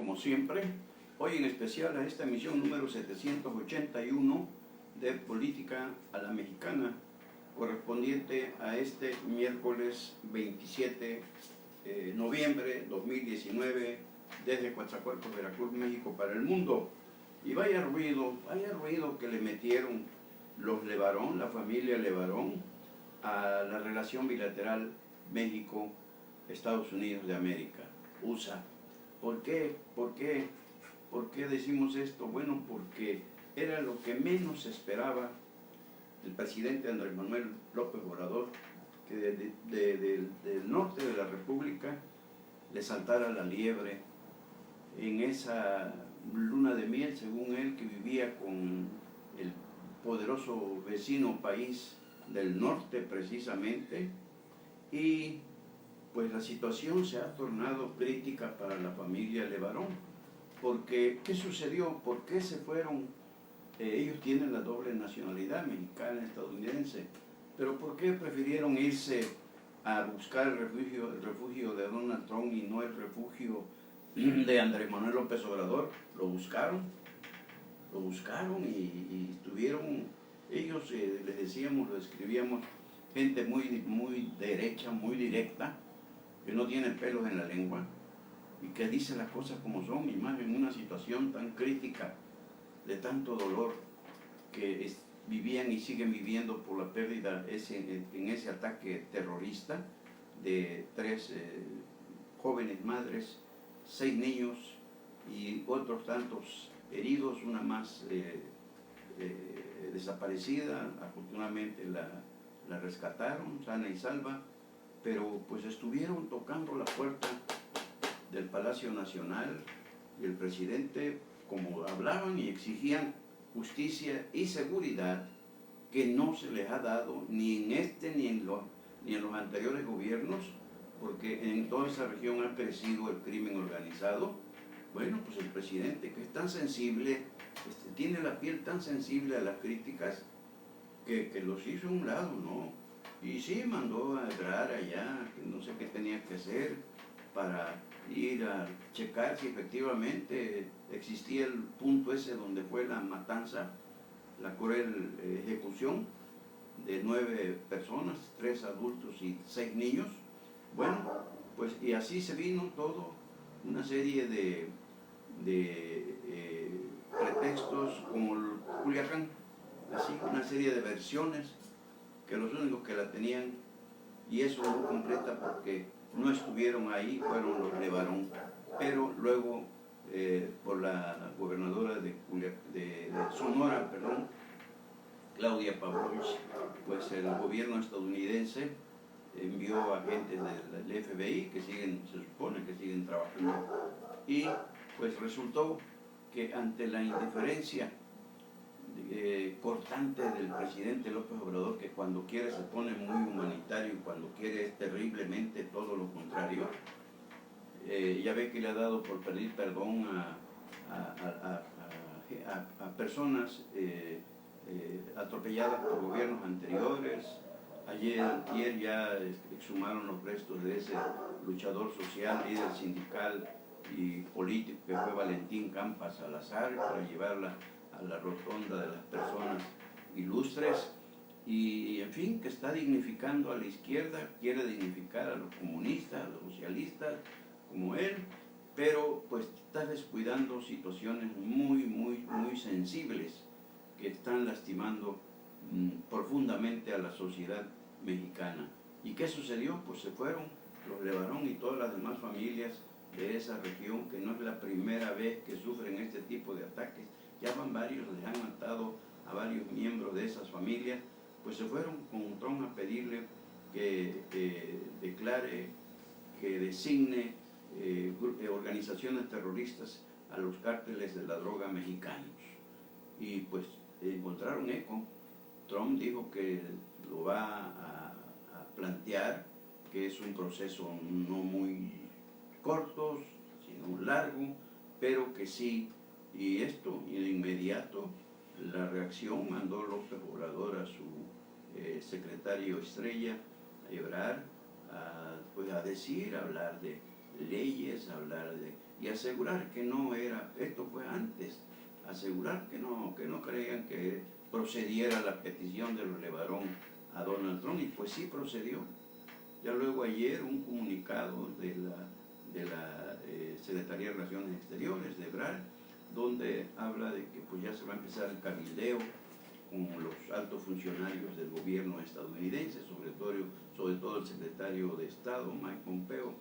como siempre, hoy en especial a esta emisión número 781 de Política a la Mexicana, correspondiente a este miércoles 27 de noviembre 2019, desde Coatzacoalcos, Veracruz, México, para el mundo. Y vaya ruido que le metieron los Levarón, la familia Levarón, a la relación bilateral México-Estados Unidos de América, USA. ¿Por qué? ¿Por qué decimos esto? Bueno, porque era lo que menos esperaba el presidente Andrés Manuel López Obrador, que del norte de la República le saltara la liebre en esa luna de miel, según él, que vivía con el poderoso vecino país del norte precisamente. Y pues la situación se ha tornado crítica para la familia Levarón, porque ¿qué sucedió? ¿Por qué se fueron? Ellos tienen la doble nacionalidad, mexicana y estadounidense, pero ¿por qué prefirieron irse a buscar el refugio de Donald Trump y no el refugio de Andrés Manuel López Obrador? Lo buscaron y estuvieron, ellos les decíamos, lo escribíamos, gente muy derecha, muy directa, que no tiene pelos en la lengua y que dice las cosas como son, y más en una situación tan crítica, de tanto dolor que vivían y siguen viviendo por la pérdida en ese ataque terrorista de 3 jóvenes madres, 6 niños y otros tantos heridos, una más desaparecida. Afortunadamente la rescataron sana y salva, pero pues estuvieron tocando la puerta del Palacio Nacional y el presidente, como hablaban y exigían justicia y seguridad, que no se les ha dado ni en este ni en los anteriores gobiernos, porque en toda esa región ha crecido el crimen organizado. Bueno, pues el presidente, que es tan sensible, tiene la piel tan sensible a las críticas, que los hizo a un lado, ¿no? Y sí, mandó a Ebrard allá, que no sé qué tenía que hacer, para ir a checar si efectivamente existía el punto ese donde fue la matanza, la cruel ejecución de 9 personas, 3 adultos y 6 niños. Bueno, pues y así se vino todo, una serie de pretextos como el Culiacán, así una serie de versiones que los únicos que la tenían, y eso no completa porque no estuvieron ahí, fueron los Levarón, pero luego por la gobernadora de Sonora, Claudia Pavlovich, pues el gobierno estadounidense envió agentes del FBI que se supone que siguen trabajando, y pues resultó que ante la indiferencia cortante del presidente López Obrador, que cuando quiere se pone muy humanitario y cuando quiere es terriblemente todo lo contrario. Ya ve que le ha dado por pedir perdón a personas atropelladas por gobiernos anteriores. Ayer ya exhumaron los restos de ese luchador social, líder sindical y político que fue Valentín Campa Salazar, para llevarla a la rotonda de las personas ilustres. Y en fin, que está dignificando a la izquierda, quiere dignificar a los comunistas, a los socialistas como él, pero pues está descuidando situaciones muy sensibles que están lastimando profundamente a la sociedad mexicana. ¿Y qué sucedió? Pues se fueron los Levarón y todas las demás familias de esa región, que no es la primera vez que sufren este tipo de ataques. Ya van varios, les han matado a varios miembros de esas familias. Pues se fueron con Trump a pedirle que declare, que designe organizaciones terroristas a los cárteles de la droga mexicanos. Y pues encontraron eco. Trump dijo que lo va a plantear, que es un proceso no muy corto, sino largo, pero que sí. Y esto, y de inmediato, la reacción mandó López Obrador a su secretario estrella, Ebrard, a hablar de leyes, a hablar de y asegurar que no era, esto fue antes, asegurar que no creían que procediera la petición de los LeBaron a Donald Trump, y pues sí procedió. Ya luego ayer un comunicado de la Secretaría de Relaciones Exteriores, de Ebrard, donde habla de que pues ya se va a empezar el cabildeo con los altos funcionarios del gobierno estadounidense, sobre todo el secretario de Estado, Mike Pompeo.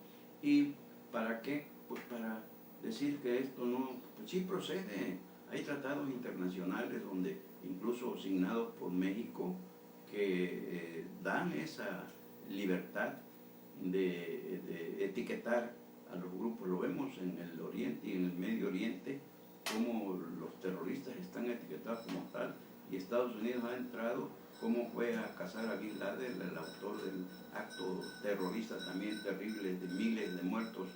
¿Y para qué? Pues para decir que esto no, pues sí procede. Hay tratados internacionales donde, incluso signados por México, que dan esa libertad de etiquetar a los grupos. Lo vemos en el Oriente y en el Medio Oriente, como los terroristas están etiquetados como tal, y Estados Unidos ha entrado, como fue a cazar a Bin Laden, el autor del acto terrorista también terrible de miles de muertos,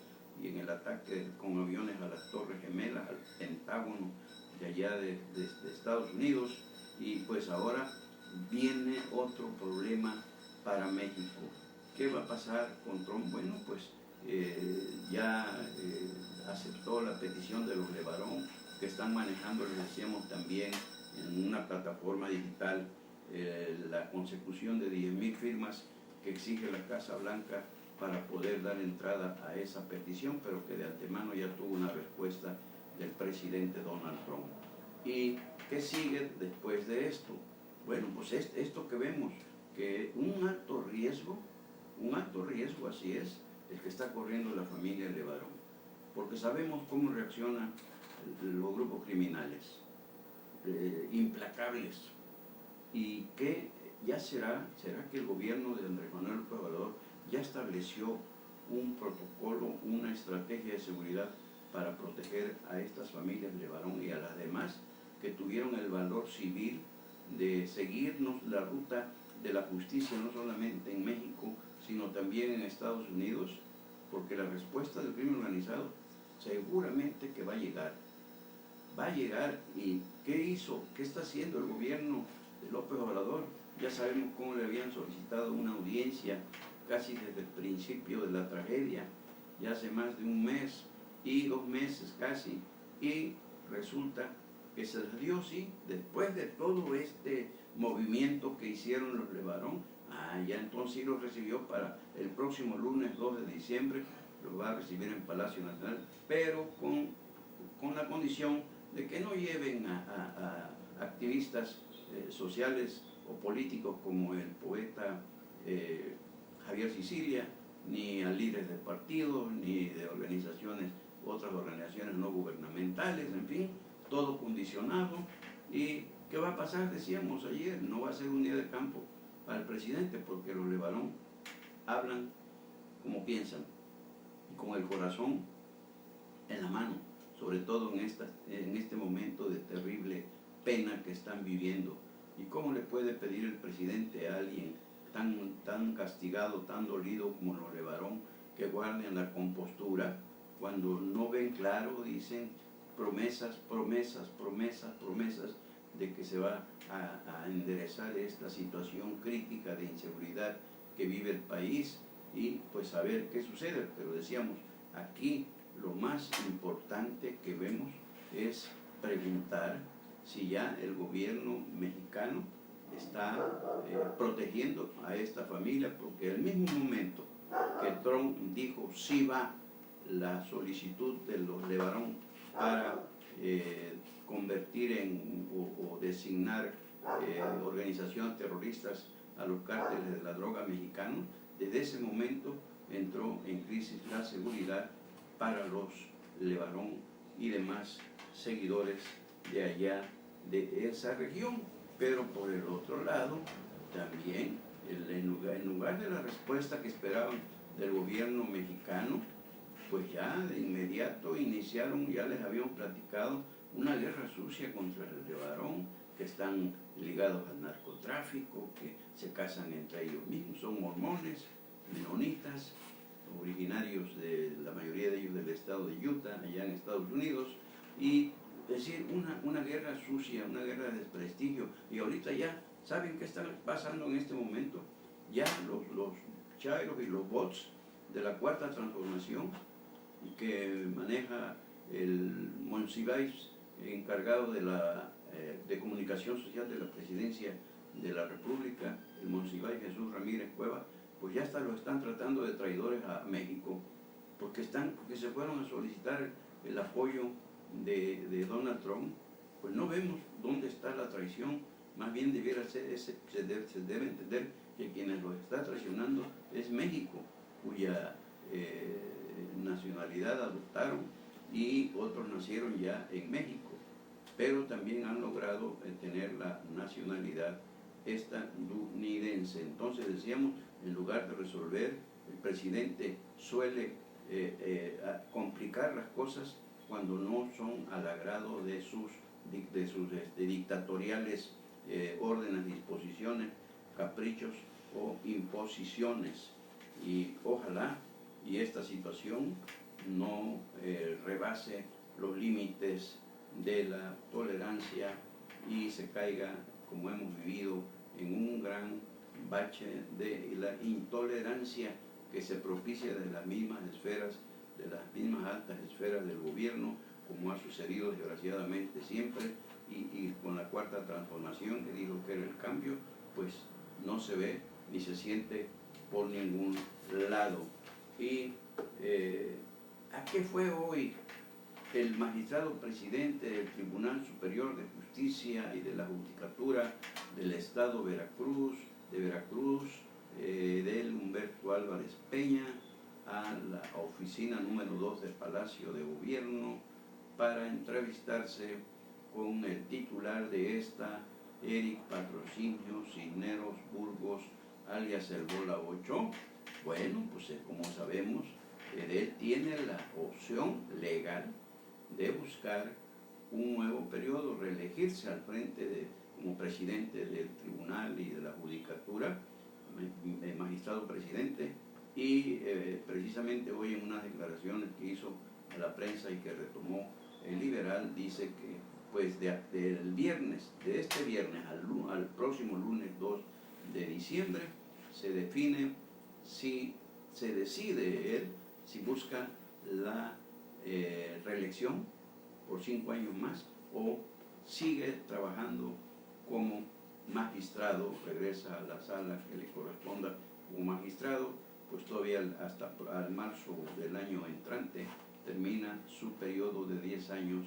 y en el ataque con aviones a las Torres Gemelas, al Pentágono de allá de Estados Unidos. Y pues ahora viene otro problema para México. ¿Qué va a pasar con Trump? Bueno, pues ya aceptó la petición de los LeBaron, que están manejando, les decíamos también, en una plataforma digital, la consecución de 10,000 firmas que exige la Casa Blanca para poder dar entrada a esa petición, pero que de antemano ya tuvo una respuesta del presidente Donald Trump. ¿Y qué sigue después de esto? Bueno, pues esto que vemos, que un alto riesgo así es, el que está corriendo la familia LeBaron, porque sabemos cómo reaccionan los grupos criminales, implacables, y que ya será que el gobierno de Andrés Manuel López Obrador ya estableció un protocolo, una estrategia de seguridad para proteger a estas familias LeBaron y a las demás que tuvieron el valor civil de seguirnos la ruta de la justicia, no solamente en México, sino también en Estados Unidos, porque la respuesta del crimen organizado seguramente que va a llegar. ¿Y qué hizo? ¿Qué está haciendo el gobierno de López Obrador? Ya sabemos cómo le habían solicitado una audiencia casi desde el principio de la tragedia, ya hace más de un mes y 2 meses casi, y resulta que se les dio, sí, después de todo este movimiento que hicieron los LeBaron. Ya entonces sí los recibió para el próximo lunes 2 de diciembre, los va a recibir en Palacio Nacional, pero con la condición de que no lleven a activistas sociales o políticos como el poeta Javier Sicilia, ni a líderes de partidos, ni de otras organizaciones no gubernamentales, en fin, todo condicionado. ¿Y qué va a pasar? Decíamos ayer, no va a ser un día de campo para el presidente, porque los LeBaron hablan como piensan y con el corazón en la mano, sobre todo en este momento de terrible pena que están viviendo. ¿Y cómo le puede pedir el presidente a alguien tan castigado, tan dolido como los LeBaron, que guarden la compostura cuando no ven claro? Dicen promesas de que se va a enderezar esta situación crítica de inseguridad que vive el país, y pues a ver qué sucede. Pero decíamos, aquí lo más importante que vemos es preguntar si ya el gobierno mexicano está protegiendo a esta familia, porque al mismo momento que Trump dijo sí va la solicitud de los LeBaron para convertir o designar organizaciones terroristas a los cárteles de la droga mexicanos, desde ese momento entró en crisis la seguridad para los LeBaron y demás seguidores de allá, de esa región. Pero por el otro lado, también, en lugar de la respuesta que esperaban del gobierno mexicano, pues ya de inmediato iniciaron, ya les habíamos platicado, una guerra sucia contra el LeBaron, que están ligados al narcotráfico, que se casan entre ellos mismos, son mormones, menonitas, originarios de la mayoría de ellos del estado de Utah, allá en Estados Unidos, y es decir, una guerra sucia, una guerra de desprestigio. Y ahorita ya, ¿saben qué está pasando en este momento? Ya los chairos y los bots de la Cuarta Transformación que maneja el Monsiváis, encargado de comunicación social de la presidencia de la República, el Monsiváis Jesús Ramírez Cueva, pues ya hasta lo están tratando de traidores a México, porque se fueron a solicitar el apoyo de Donald Trump. Pues no vemos dónde está la traición. Más bien debiera ser se debe entender que quienes los está traicionando es México, cuya nacionalidad adoptaron, y otros nacieron ya en México, pero también han logrado tener la nacionalidad estadounidense. Entonces decíamos, en lugar de resolver, el presidente suele complicar las cosas cuando no son al agrado de sus dictatoriales órdenes, disposiciones, caprichos o imposiciones. Y ojalá y esta situación no rebase los límites de la tolerancia y se caiga, como hemos vivido, en un gran bache de la intolerancia que se propicia de las mismas esferas, de las mismas altas esferas del gobierno, como ha sucedido desgraciadamente siempre, y con la cuarta transformación, que dijo que era el cambio, pues no se ve ni se siente por ningún lado. ¿Y a qué fue hoy el magistrado presidente del Tribunal Superior de Justicia y de la Judicatura del Estado de Veracruz, del Humberto Álvarez Peña, a la oficina número 2 del Palacio de Gobierno para entrevistarse con el titular de esta, Eric Patrocinio Cisneros Burgos, alias el Bola 8? Bueno, pues como sabemos, él tiene la opción legal de buscar un nuevo periodo, reelegirse al frente como presidente del tribunal y de la judicatura, magistrado presidente, y precisamente hoy en unas declaraciones que hizo a la prensa y que retomó el Liberal, dice que pues de este viernes al próximo lunes 2 de diciembre se define si se decide él si busca la reelección por 5 años más o sigue trabajando como magistrado, regresa a la sala que le corresponda como magistrado, pues todavía hasta al marzo del año entrante termina su periodo de 10 años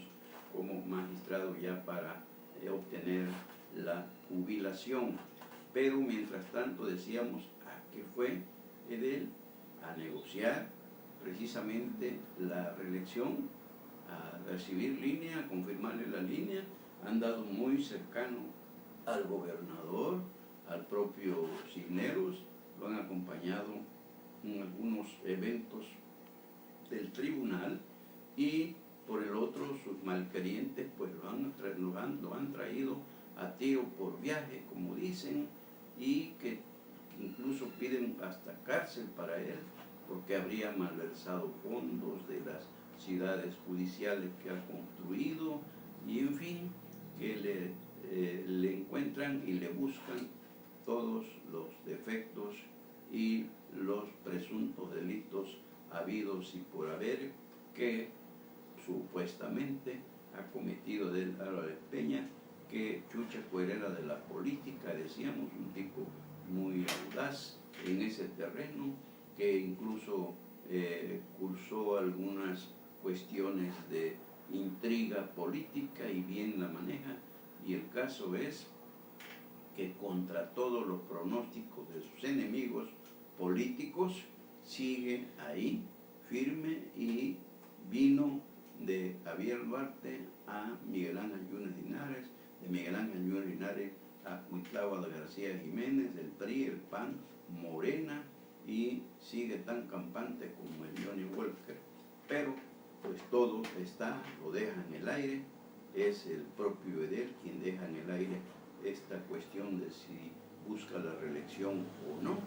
como magistrado ya para obtener la jubilación. Pero mientras tanto decíamos que fue él a negociar precisamente la reelección, a recibir línea, a confirmarle la línea. Han andado muy cercano al gobernador, al propio Cisneros, lo han acompañado en algunos eventos del tribunal, y por el otro sus malquerientes pues lo han traído a tiro por viaje, como dicen, y que incluso piden hasta cárcel para él porque habría malversado fondos de las ciudades judiciales que ha construido, y en fin, que le encuentran y le buscan todos los defectos y los presuntos delitos habidos y por haber que supuestamente ha cometido de Álvarez Peña, que chucha cuerera de la política, decíamos, un tipo muy audaz en ese terreno, que incluso cursó algunas cuestiones de intriga política y bien la maneja, y el caso es que contra todos los pronósticos de sus enemigos políticos sigue ahí firme, y vino de Javier Duarte a Miguel Ángel Yunes Linares, de Miguel Ángel Yunes Linares a Cuitlahua de García Jiménez, del PRI, el PAN, Morena, y sigue tan campante como el Johnny Walker. Pero pues todo lo deja en el aire, es el propio Edel quien deja en el aire esta cuestión de si busca la reelección o no.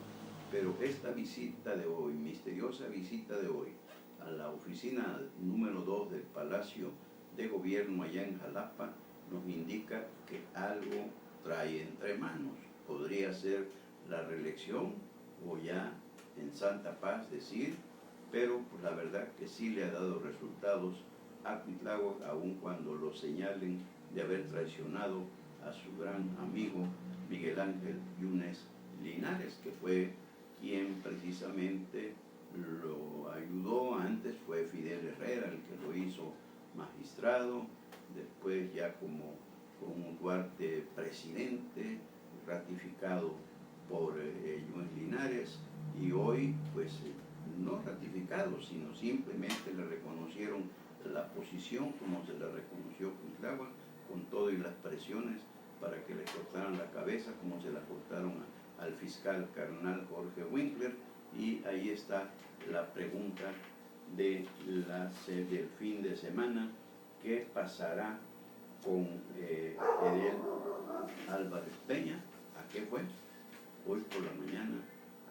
Pero esta visita de hoy, misteriosa visita de hoy, a la oficina número 2 del Palacio de Gobierno allá en Jalapa, nos indica que algo trae entre manos. Podría ser la reelección, o ya en santa paz decir pero pues, la verdad que sí le ha dado resultados a Cuitláhuac, aun cuando lo señalen de haber traicionado a su gran amigo Miguel Ángel Yunes Linares, que fue quien precisamente lo ayudó. Antes fue Fidel Herrera el que lo hizo magistrado, después ya como Duarte presidente, ratificado por Yunes Linares, y hoy pues no ratificado, sino simplemente le reconocieron la posición como se le reconoció Cuitláhuac, con todo y las presiones para que le cortaran la cabeza, como se la cortaron al fiscal carnal Jorge Winkler. Y ahí está la pregunta del fin de semana: ¿qué pasará con Edel Álvarez Peña? ¿A qué fue? Hoy por la mañana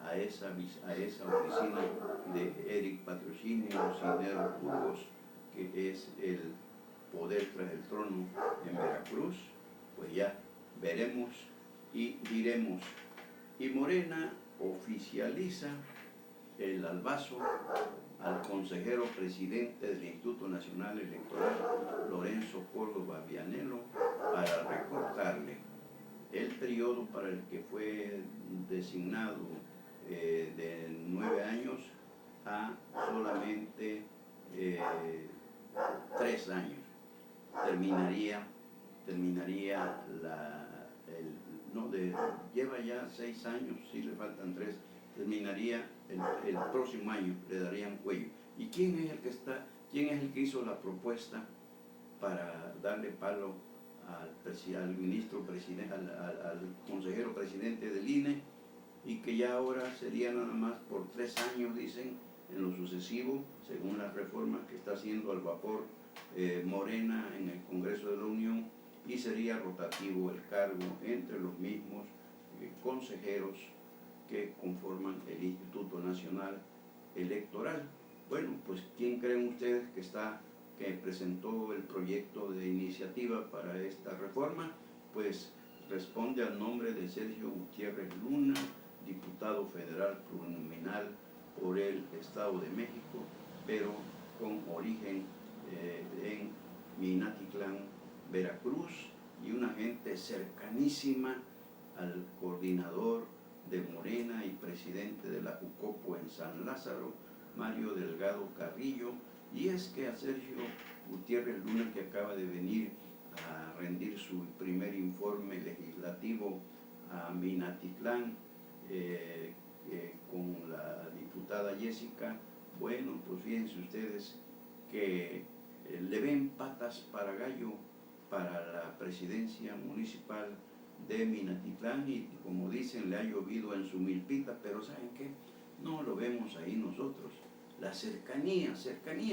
a esa oficina de Eric Patrocinio Cisneros Burgos, que es el poder tras el trono en Veracruz. Pues ya veremos y diremos. Y Morena oficializa el albazo al consejero presidente del Instituto Nacional Electoral, Lorenzo Córdoba Vianello, para recortarle el periodo para el que fue designado de 9 años a solamente 3 años. Terminaría lleva ya 6 años, sí le faltan 3, terminaría el próximo año, le darían cuello. ¿Y quién es el que hizo la propuesta para darle palo al ministro presidente, al consejero presidente del INE, y que ya ahora sería nada más por 3 años, dicen, en lo sucesivo, según las reformas que está haciendo al vapor Morena en el Congreso de la Unión, y sería rotativo el cargo entre los mismos consejeros que conforman el Instituto Nacional Electoral? Bueno, pues ¿quién creen ustedes que presentó el proyecto de iniciativa para esta reforma? Pues responde al nombre de Sergio Gutiérrez Luna, diputado federal plurinominal por el Estado de México, pero con origen en Minatitlán, Veracruz, y una gente cercanísima al coordinador de Morena y presidente de la Jucopo en San Lázaro, Mario Delgado Carrillo. Y es que a Sergio Gutiérrez Luna, que acaba de venir a rendir su primer informe legislativo a Minatitlán con la diputada Jessica, bueno, pues fíjense ustedes que le ven patas para gallo para la presidencia municipal de Minatitlán, y como dicen, le ha llovido en su milpita, pero ¿saben qué? No lo vemos ahí nosotros. La cercanía,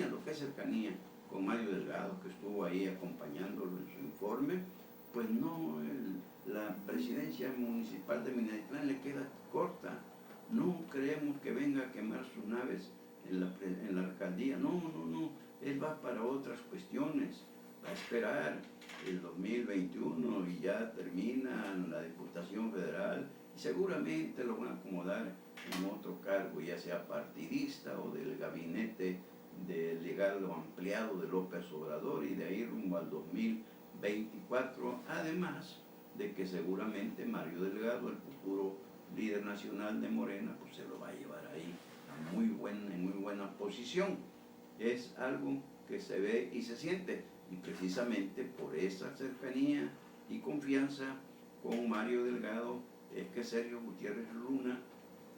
lo que es cercanía con Mario Delgado, que estuvo ahí acompañándolo en su informe, pues no, la presidencia municipal de Minatitlán le queda corta. No creemos que venga a quemar sus naves en la alcaldía. No, él va para otras cuestiones, va a esperar el 2021 y ya termina la Diputación Federal, y seguramente lo van a acomodar en otro cargo, ya sea partidista o del gabinete delegado ampliado de López Obrador, y de ahí rumbo al 2024, además de que seguramente Mario Delgado, el futuro líder nacional de Morena, pues se lo va a llevar ahí en muy buena posición. Es algo que se ve y se siente, y precisamente por esa cercanía y confianza con Mario Delgado es que Sergio Gutiérrez Luna,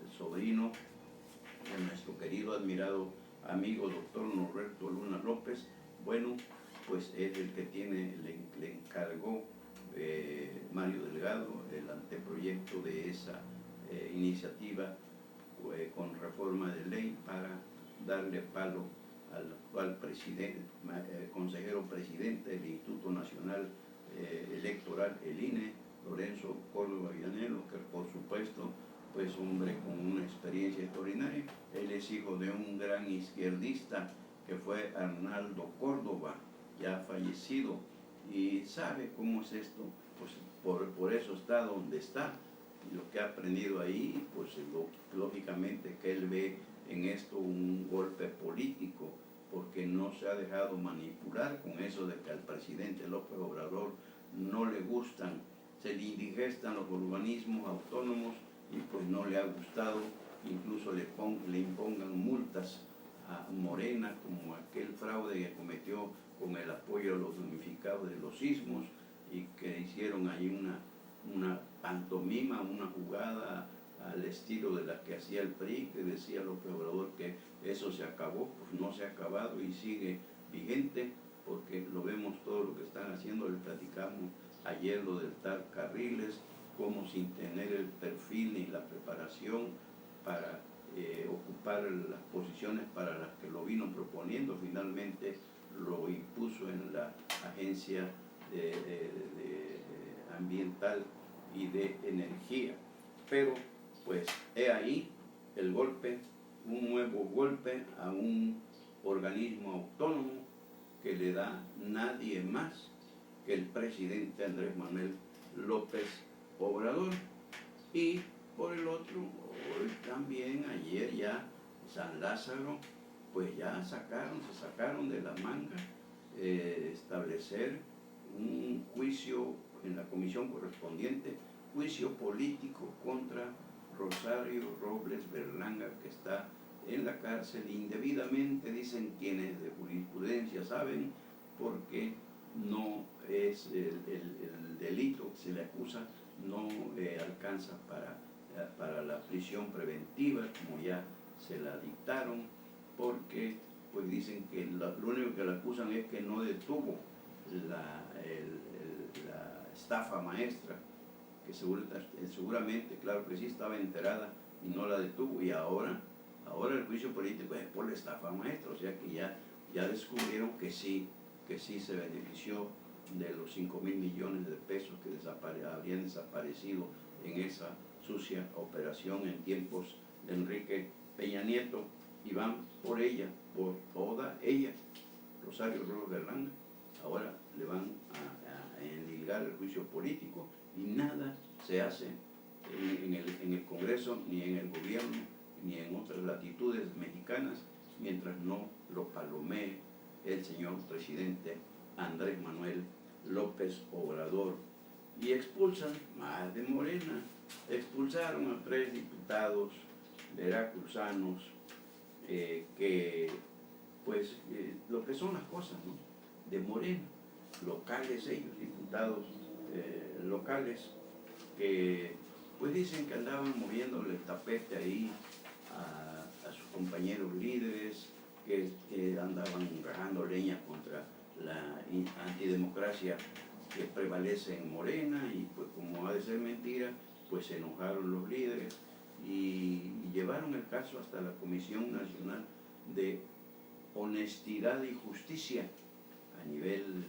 el sobrino de nuestro querido, admirado amigo doctor Norberto Luna López, bueno, pues es el que le encargó Mario Delgado el anteproyecto de esa iniciativa con reforma de ley para darle palo al actual consejero presidente del Instituto Nacional Electoral, el INE, Lorenzo Córdoba Vianello, que por supuesto, pues hombre con una experiencia extraordinaria. Él es hijo de un gran izquierdista que fue Arnaldo Córdoba, ya fallecido, y sabe cómo es esto, pues por eso está donde está. Lo que ha aprendido ahí, pues lógicamente que él ve en esto un golpe político, porque no se ha dejado manipular con eso de que al presidente López Obrador no le gustan, se le indigestan los urbanismos autónomos y pues no le ha gustado, incluso le impongan multas a Morena, como aquel fraude que cometió con el apoyo a los damnificados de los sismos y que hicieron ahí una pantomima, una jugada al estilo de la que hacía el PRI, que decía López Obrador que eso se acabó. Pues no se ha acabado y sigue vigente, porque lo vemos todo lo que están haciendo. Le platicamos ayer lo del TAR Carriles, como sin tener el perfil ni la preparación para ocupar las posiciones para las que lo vino proponiendo, finalmente lo impuso en la Agencia Ambiental y de Energía. Pero pues he ahí el golpe, un nuevo golpe a un organismo autónomo que le da nadie más que el presidente Andrés Manuel López Obrador. Y por el otro, hoy también, ayer ya, San Lázaro, pues ya se sacaron de la manga establecer un juicio en la comisión correspondiente, juicio político contra Rosario Robles Berlanga, que está en la cárcel indebidamente, dicen quienes de jurisprudencia saben, porque no es el delito que se le acusa, no alcanza para la prisión preventiva, como ya se la dictaron, porque pues dicen que lo único que le acusan es que no detuvo la estafa maestra, que seguramente, claro que sí, estaba enterada y no la detuvo, y ahora el juicio político es por la estafa maestra, o sea que ya descubrieron que sí se benefició de los 5.000 millones de pesos que habrían desaparecido en esa sucia operación en tiempos de Enrique Peña Nieto, y van por ella, por toda ella, Rosario Robles Berlanga. Ahora le van a endilgar el juicio político y nada se hace en el Congreso, ni en el gobierno, ni en otras latitudes mexicanas, mientras no lo palomee el señor presidente Andrés Manuel López Obrador. Y expulsan más de Morena, expulsaron a 3 diputados veracruzanos que pues lo que son las cosas, ¿no?, de Morena, locales ellos, diputados locales, que pues dicen que andaban moviéndole el tapete ahí a sus compañeros líderes, que andaban rajando leña contra la antidemocracia que prevalece en Morena, y pues como ha de ser mentira, pues se enojaron los líderes y llevaron el caso hasta la Comisión Nacional de Honestidad y Justicia a nivel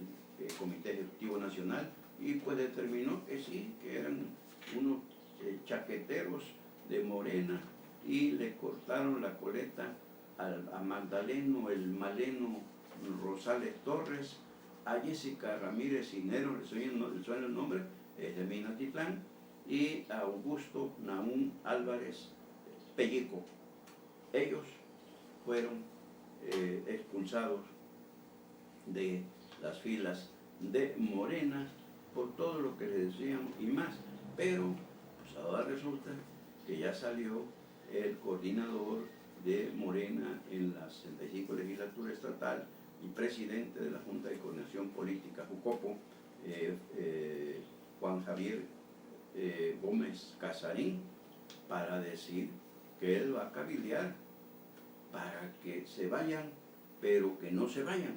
Comité Ejecutivo Nacional, y pues determinó que sí, que eran unos chaqueteros de Morena, y le cortaron la coleta a Magdaleno el Maleno Rosales Torres, a Jessica Ramírez Cisneros, le suena el nombre, es de Minatitlán, y a Augusto Naún Álvarez Pelleco. Ellos fueron expulsados de las filas de Morena por todo lo que les decían y más. Pero pues ahora resulta que ya salió el coordinador de Morena en la 65 legislatura estatal y presidente de la Junta de Coordinación Política, Jucopo, Juan Javier Gómez Casarín, para decir que él va a cabildear para que se vayan, pero que no se vayan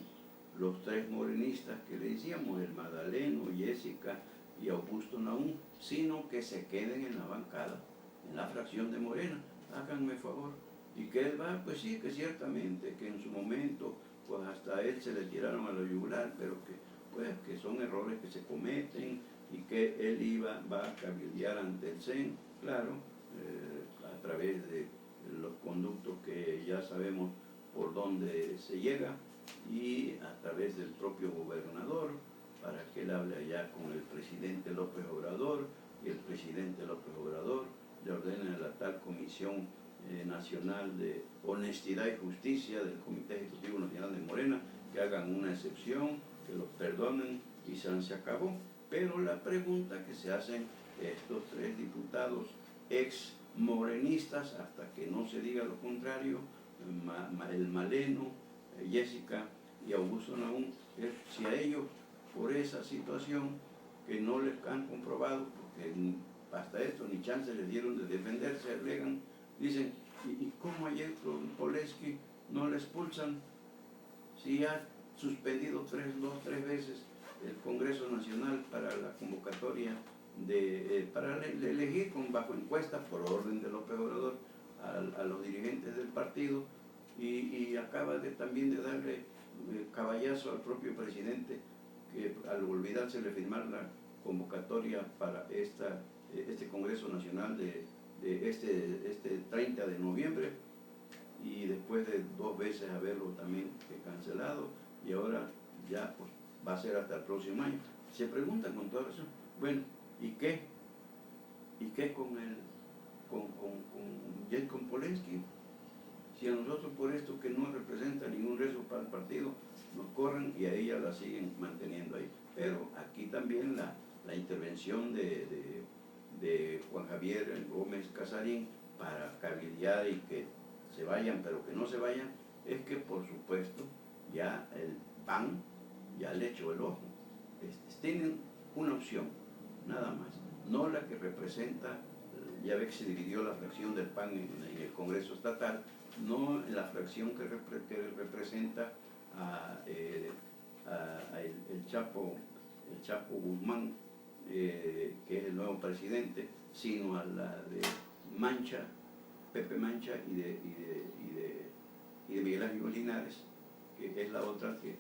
los 3 morenistas que le decíamos, el Magdaleno, Jessica y Augusto Naún, sino que se queden en la bancada, en la fracción de Morena. Háganme favor. Y que él va, pues sí, que ciertamente, que en su momento, pues hasta a él se le tiraron a la yugular, pero que son errores que se cometen, y que él va a cabildear ante el CEN, claro, a través de los conductos que ya sabemos por dónde se llega, y a través del propio gobernador, para que él hable allá con el presidente López Obrador, y el presidente López Obrador le ordena a la tal comisión Nacional de Honestidad y Justicia del Comité Ejecutivo Nacional de Morena, que hagan una excepción, que los perdonen y se acabó. Pero la pregunta que se hacen estos tres diputados ex morenistas, hasta que no se diga lo contrario, el Maleno, Jessica y Augusto Naún, es si a ellos por esa situación que no les han comprobado, porque hasta esto ni chance les dieron de defenderse, alegan, dicen, ¿y cómo ayer con Poleski no le expulsan si ha suspendido dos, tres veces el Congreso Nacional para la convocatoria para elegir bajo encuesta por orden de López Obrador a los dirigentes del partido y acaba también de darle caballazo al propio presidente que al olvidarse de firmar la convocatoria para este Congreso Nacional de este 30 de noviembre y después de 2 veces haberlo también cancelado y ahora ya pues, va a ser hasta el próximo año. Se preguntan con todo eso, bueno, ¿y qué? ¿Y qué con Poleski? Si a nosotros por esto que no representa ningún riesgo para el partido, nos corren y a ella la siguen manteniendo ahí. Pero aquí también la intervención de Juan Javier Gómez Casarín para cabildear y que se vayan, pero que no se vayan, es que por supuesto ya el PAN ya le echó el ojo. Tienen una opción, nada más, no la que representa, ya ve que se dividió la fracción del PAN en el Congreso Estatal, no la fracción que representa el Chapo Guzmán, que es el nuevo presidente, sino a la de Mancha, Pepe Mancha y de Miguel Ángel Linares, que es la otra que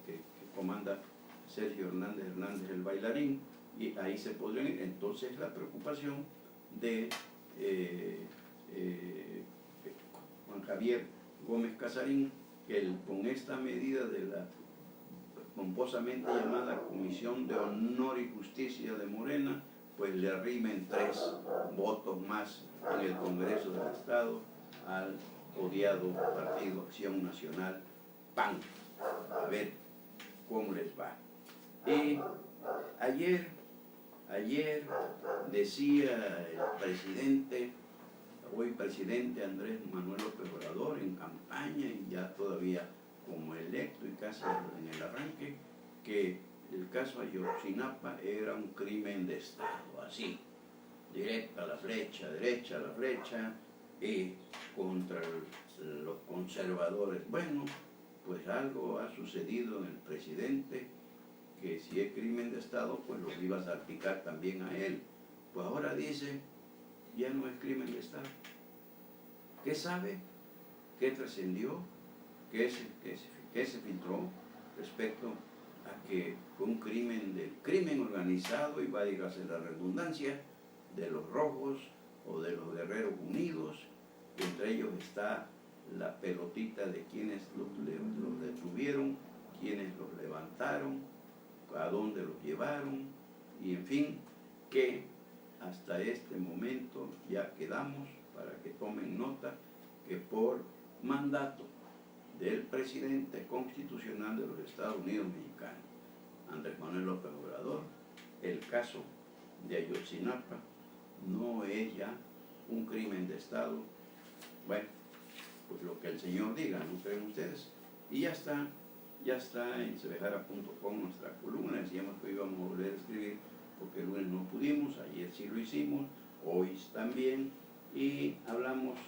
comanda Sergio Hernández el bailarín, y ahí se podrían ir. Entonces la preocupación de Juan Javier Gómez Casarín, que con esta medida de la pomposamente llamada Comisión de Honor y Justicia de Morena, pues le arrimen 3 votos más en el Congreso del Estado al odiado Partido Acción Nacional, PAN. A ver cómo les va. Y ayer decía el presidente, hoy presidente Andrés Manuel López Obrador, en campaña y ya todavía como electo y casi en el arranque, que el caso Ayotzinapa era un crimen de Estado, así, directa a la flecha, derecha a la flecha, y contra los conservadores. Bueno, pues algo ha sucedido en el presidente, que si es crimen de Estado, pues lo iba a salpicar también a él. Pues ahora dice, ya no es crimen de Estado. ¿Qué sabe? ¿Qué trascendió? ¿Qué se filtró respecto a que fue un crimen del crimen organizado, y va a llegarse la redundancia, de los rojos o de los guerreros unidos? Entre ellos está la pelotita de quienes los detuvieron, quienes los levantaron, a dónde los llevaron, y en fin, que hasta este momento ya quedamos, para que tomen nota, que por mandato del presidente constitucional de los Estados Unidos mexicanos, Andrés Manuel López Obrador, el caso de Ayotzinapa no es ya un crimen de Estado. Bueno, pues lo que el señor diga, ¿no creen ustedes? Y ya está en cebejara.com nuestra columna. Decíamos que íbamos a volver a escribir porque el lunes no pudimos, ayer sí lo hicimos, hoy también, y hablamos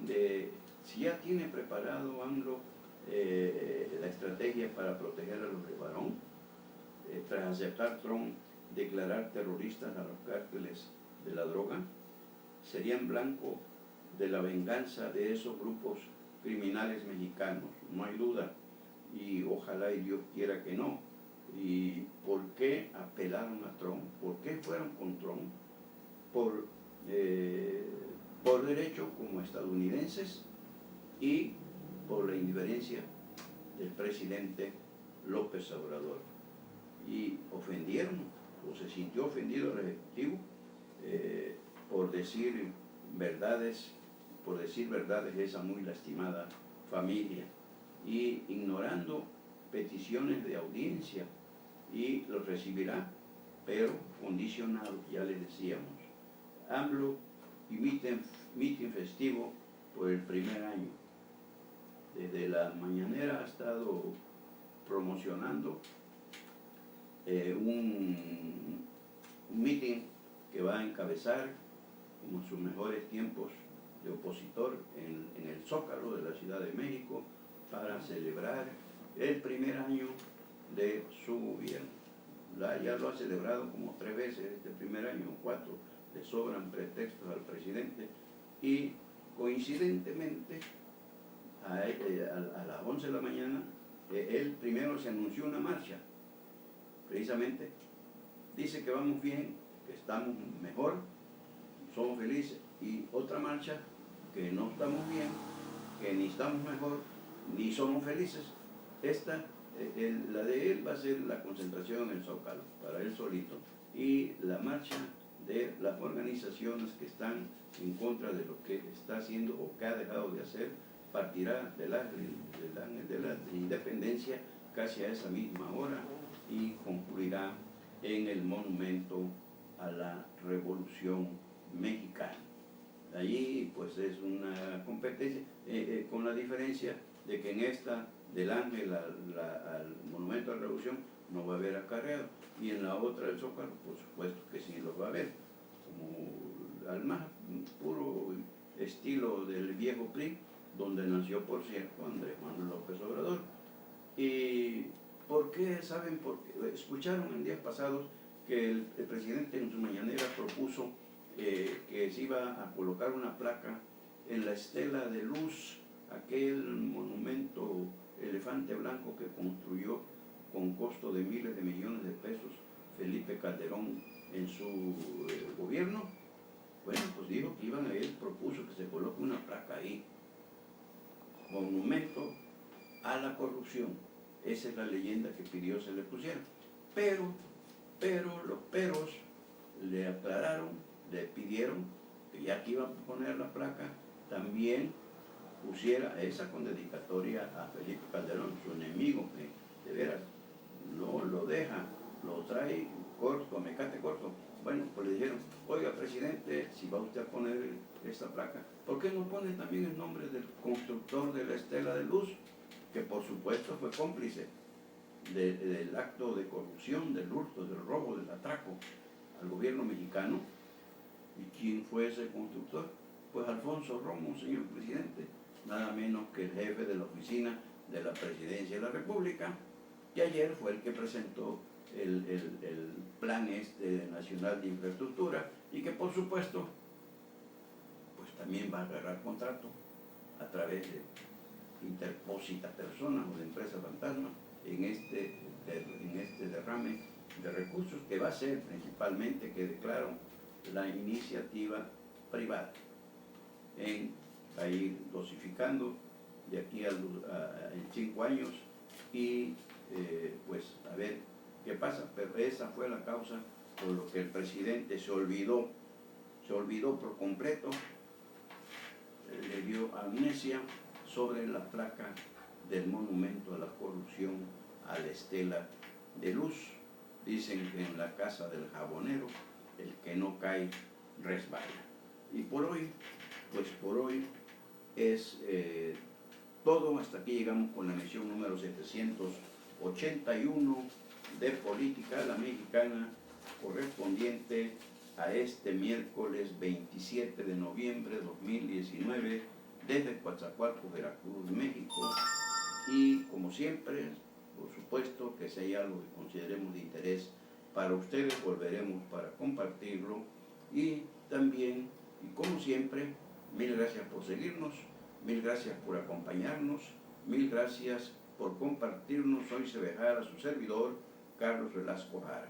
de si ya tiene preparado AMLO la estrategia para proteger a los de Barón, tras aceptar Trump declarar terroristas a los cárteles de la droga. Serían blanco de la venganza de esos grupos criminales mexicanos, no hay duda, y ojalá y Dios quiera que no. ¿Y por qué apelaron a Trump? ¿Por qué fueron con Trump? Por derecho como estadounidenses y por la indiferencia del presidente López Obrador. Y ofendieron, o se sintió ofendido el Ejecutivo por decir verdades por decir verdades, esa muy lastimada familia, y ignorando peticiones de audiencia, y los recibirá, pero condicionado, ya les decíamos. AMLO y mitin festivo por el primer año. Desde la mañanera ha estado promocionando un mitin que va a encabezar como en sus mejores tiempos de opositor en el Zócalo de la Ciudad de México para celebrar el primer año de su gobierno. Ya lo ha celebrado como 3 veces este primer año, 4, le sobran pretextos al presidente, y coincidentemente a las 11 de la mañana él primero se anunció una marcha, precisamente dice que vamos bien, que estamos mejor, somos felices, y otra marcha que no estamos bien, que ni estamos mejor, ni somos felices. Esta, la de él va a ser la concentración en el Zócalo, para él solito, y la marcha de las organizaciones que están en contra de lo que está haciendo o que ha dejado de hacer, partirá de la Independencia casi a esa misma hora y concluirá en el monumento a la Revolución Mexicana. Allí pues es una competencia, con la diferencia de que en esta del Ángel al monumento a la Revolución no va a haber acarreado, y en la otra del Zócalo por supuesto que sí lo va a haber, como al más puro estilo del viejo PRI, donde nació, por cierto, Andrés Manuel López Obrador. ¿Y por qué? ¿Saben por qué? Escucharon en días pasados que el presidente en su mañanera propuso que se iba a colocar una placa en la Estela de Luz, aquel monumento elefante blanco que construyó con costo de miles de millones de pesos Felipe Calderón en su gobierno. Bueno, pues dijo que él propuso que se coloque una placa ahí, monumento a la corrupción. Esa es la leyenda que pidió se le pusiera. Pero los peros le aclararon, le pidieron que ya que iban a poner la placa, también pusiera esa con dedicatoria a Felipe Calderón, su enemigo, que de veras no lo deja, lo trae corto, mecate corto. Bueno, pues le dijeron, oiga presidente, si va usted a poner esta placa, ¿por qué no pone también el nombre del constructor de la Estela de Luz, que por supuesto fue cómplice del acto de corrupción, del hurto, del robo, del atraco al gobierno mexicano? ¿Y quién fue ese constructor? Pues Alfonso Romo, señor presidente, nada menos que el jefe de la oficina de la Presidencia de la República, que ayer fue el que presentó el plan nacional de infraestructura, y que por supuesto pues también va a agarrar contrato a través de interpósitas personas o de empresas fantasma en este derrame de recursos, que va a ser principalmente, que declaro, la iniciativa privada, va a ir dosificando de aquí en 5 años, y pues a ver qué pasa. Pero esa fue la causa por lo que el presidente se olvidó por completo, le dio amnesia sobre la placa del monumento a la corrupción a la Estela de Luz. Dicen que en la casa del jabonero el que no cae resbala. Y por hoy, pues por hoy es todo. Hasta aquí llegamos con la emisión número 781 de Política a la Mexicana, correspondiente a este miércoles 27 de noviembre de 2019, desde Coatzacoalcos, Veracruz, México. Y como siempre, por supuesto que si hay algo que consideremos de interés para ustedes, volveremos para compartirlo. Y también, y como siempre, mil gracias por seguirnos, mil gracias por acompañarnos, mil gracias por compartirnos. Soy Sebejara, su servidor, Carlos Velasco Jara.